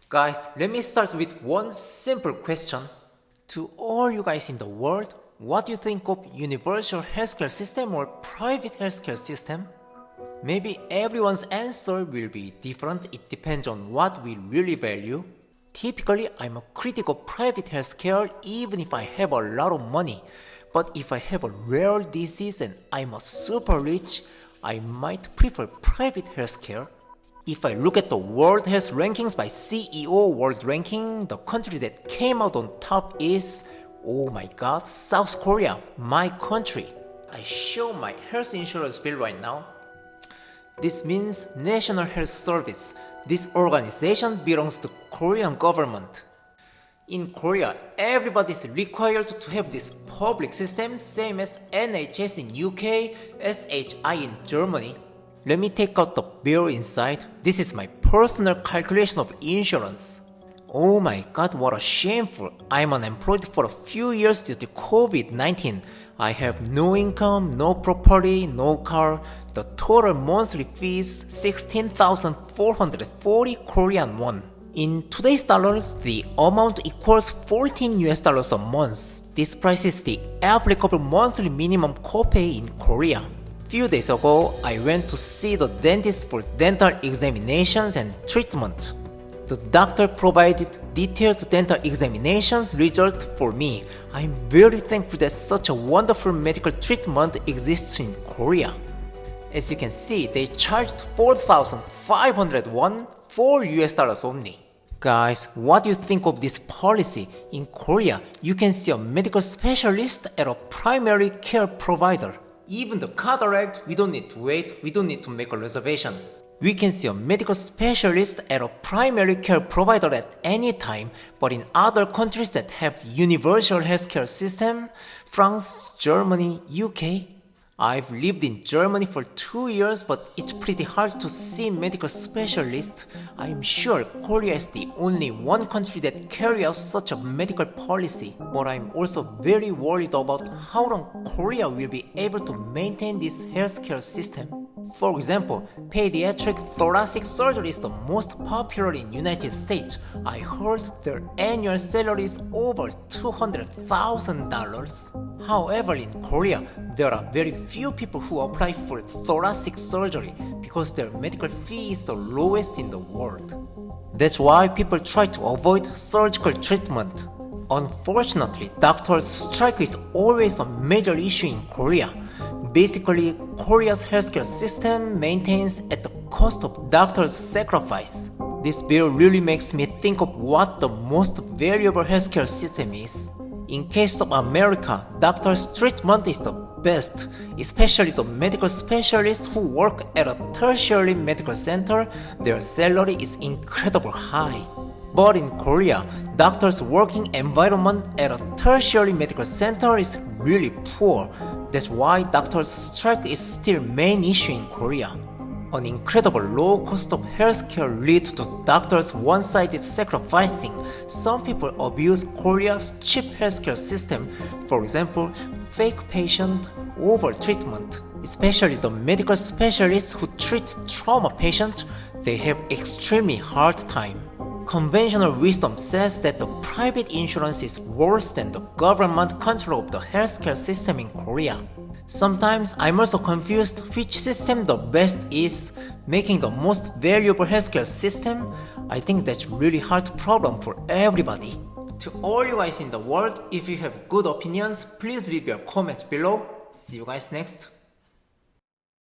Guys, let me start with one simple question. To all you guys in the world, what do you think of universal healthcare system or private healthcare system? Maybe everyone's answer will be different. It depends on what we really value. Typically, I'm a critic of private healthcare even if I have a lot of money. But if I have a rare disease and I'm a super rich, I might prefer private healthcare. If I look at the World Health Rankings by CEO World Ranking, the country that came out on top is, oh my god, South Korea, my country. I show my health insurance bill right now. This means National Health Service. This organization belongs to Korean government. In Korea, everybody is required to have this public system, same as NHS in UK, SHI in Germany. Let me take out the bill inside. This is my personal calculation of insurance. Oh my god, what a shameful. I'm unemployed for a few years due to COVID-19. I have no income, no property, no car. The total monthly fee is 16,440 Korean won. In today's dollars, the amount equals $14 a month. This price is the applicable monthly minimum copay in Korea. Few days ago, I went to see the dentist for dental examinations and treatment. The doctor provided detailed dental examinations result for me. I'm very thankful that such a wonderful medical treatment exists in Korea. As you can see, they charged 4,500 won, $4 only. Guys, what do you think of this policy? In Korea, you can see a medical specialist at a primary care provider. Even the cataract, we don't need to wait, we don't need to make a reservation. We can see a medical specialist at a primary care provider at any time, but in other countries that have universal healthcare system, France, Germany, UK, I've lived in Germany for 2 years, but it's pretty hard to see medical specialists. I'm sure Korea is the only one country that carries out such a medical policy. But I'm also very worried about how long Korea will be able to maintain this healthcare system. For example, pediatric thoracic surgery is the most popular in United States. I heard their annual salary is over $200,000. However, in Korea, there are very few people who apply for thoracic surgery because their medical fee is the lowest in the world. That's why people try to avoid surgical treatment. Unfortunately, doctors' strike is always a major issue in Korea. Basically, Korea's healthcare system maintains at the cost of doctors' sacrifice. This bill really makes me think of what the most valuable healthcare system is. In case of America, doctors' treatment is the best, especially the medical specialists who work at a tertiary medical center. Their salary is incredibly high. But in Korea, doctors' working environment at a tertiary medical center is really poor. That's why doctors' strike is still main issue in Korea. An incredible low cost of healthcare leads to doctors' one-sided sacrificing. Some people abuse Korea's cheap healthcare system. For example, fake patient overtreatment. Especially the medical specialists who treat trauma patients, they have extremely hard time. Conventional wisdom says that the private insurance is worse than the government control of the healthcare system in Korea. Sometimes I'm also confused which system the best is, making the most valuable healthcare system. I think that's really hard problem for everybody. To all you guys in the world, if you have good opinions, please leave your comments below. See you guys next.